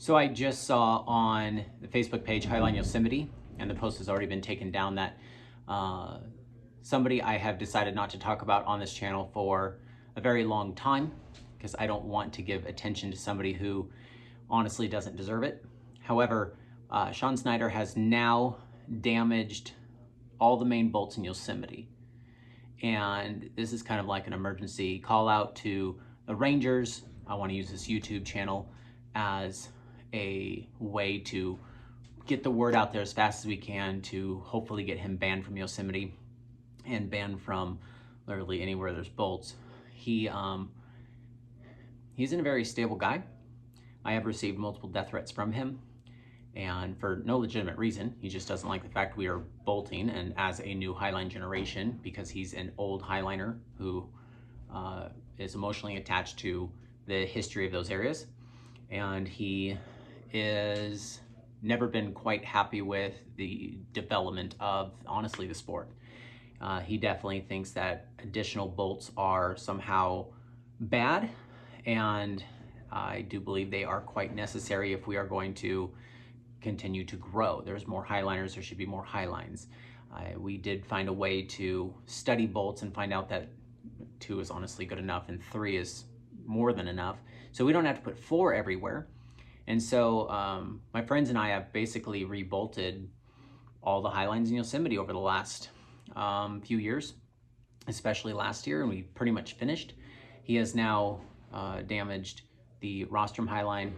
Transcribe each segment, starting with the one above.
So I just saw on the Facebook page Highline Yosemite, and the post has already been taken down, that somebody I have decided not to talk about on this channel for a very long time, because I don't want to give attention to somebody who honestly doesn't deserve it. However, Shawn Snyder has now damaged all the main bolts in Yosemite. And this is kind of like an emergency call out to the Rangers. I want to use this YouTube channel as a way to get the word out there as fast as we can to hopefully get him banned from Yosemite and banned from literally anywhere there's bolts. He's a very stable guy. I have received multiple death threats from him, and for no legitimate reason. He just doesn't like the fact we are bolting, and as a new Highline generation, because he's an old Highliner who is emotionally attached to the history of those areas, and he is never been quite happy with the development of, honestly, the sport. He definitely thinks that additional bolts are somehow bad, and I do believe they are quite necessary if we are going to continue to grow. There's more Highliners, there should be more Highlines. We did find a way to study bolts and find out that 2 is honestly good enough and 3 is more than enough. So we don't have to put 4 everywhere. And so my friends and I have basically rebolted all the Highlines in Yosemite over the last few years, especially last year, and we pretty much finished. He has now damaged the Rostrum Highline,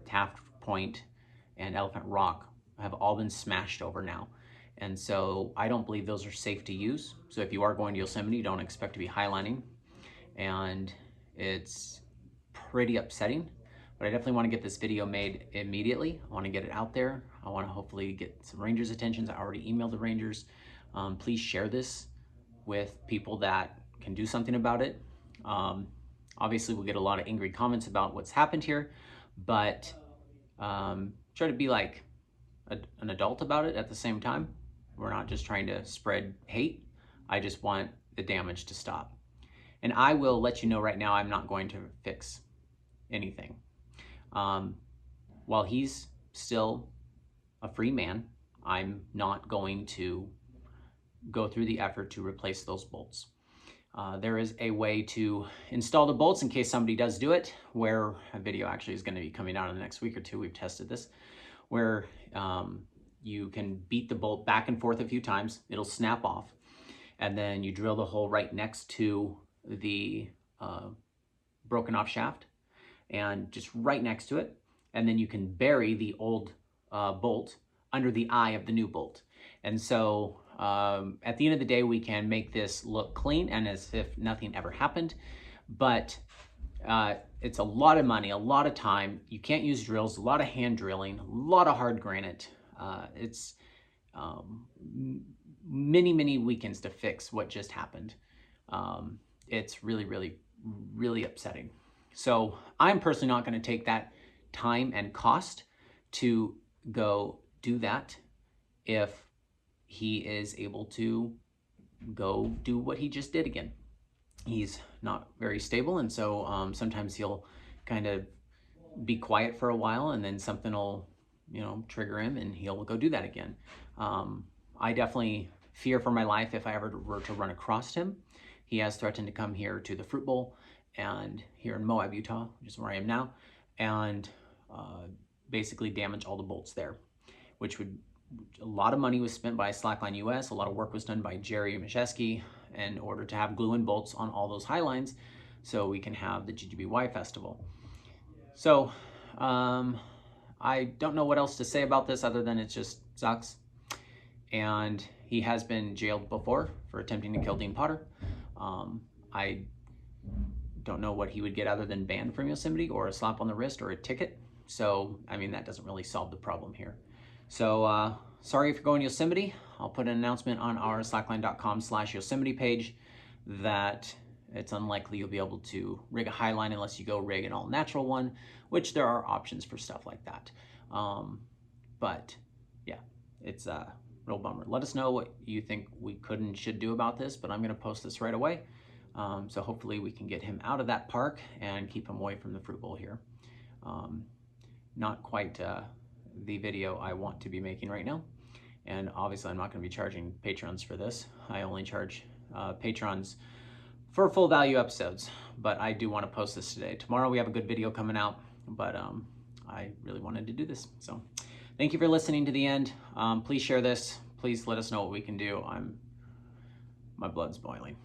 Taft Point, and Elephant Rock have all been smashed over now. And so I don't believe those are safe to use. So if you are going to Yosemite, don't expect to be highlining. And it's pretty upsetting, but I definitely want to get this video made immediately. I want to get it out there. I want to hopefully get some Rangers' attention. I already emailed the Rangers. Please share this with people that can do something about it. Obviously, we'll get a lot of angry comments about what's happened here, but try to be like an adult about it at the same time. We're not just trying to spread hate. I just want the damage to stop. And I will let you know right now, I'm not going to fix anything. While he's still a free man, I'm not going to go through the effort to replace those bolts. There is a way to install the bolts in case somebody does do it, where a video actually is going to be coming out in the next week or two. We've tested this, where you can beat the bolt back and forth a few times. It'll snap off, and then you drill the hole right next to the broken off shaft, and just right next to it, and then you can bury the old bolt under the eye of the new bolt. And so at the end of the day, we can make this look clean and as if nothing ever happened, but it's a lot of money, a lot of time. You can't use drills, a lot of hand drilling, a lot of hard granite. It's many weekends to fix what just happened. It's really upsetting. So I'm personally not going to take that time and cost to go do that if he is able to go do what he just did again. He's not very stable, and so sometimes he'll kind of be quiet for a while, and then something will, trigger him, and he'll go do that again. I definitely fear for my life if I ever were to run across him. He has threatened to come here to the Fruit Bowl, and here in Moab, Utah, which is where I am now, and basically damage all the bolts there, which would, a lot of money was spent by Slackline US, a lot of work was done by Jerry Mashesky in order to have glue and bolts on all those Highlines so we can have the GGBY festival. So I don't know what else to say about this other than it just sucks. And he has been jailed before for attempting to kill Dean Potter. I don't know what he would get other than banned from Yosemite or a slap on the wrist or a ticket. So, I mean, that doesn't really solve the problem here. So, sorry if you're going to Yosemite. I'll put an announcement on our slackline.com/Yosemite page that it's unlikely you'll be able to rig a Highline unless you go rig an all-natural one, which there are options for stuff like that. But yeah, it's a real bummer. Let us know what you think we could and should do about this, but I'm going to post this right away. So hopefully we can get him out of that park and keep him away from the Fruit Bowl here. not quite the video I want to be making right now. And obviously I'm not going to be charging patrons for this. I only charge patrons for full value episodes, but I do want to post this today. Tomorrow we have a good video coming out, but I really wanted to do this. So thank you for listening to the end. Please share this. Please let us know what we can do. My blood's boiling.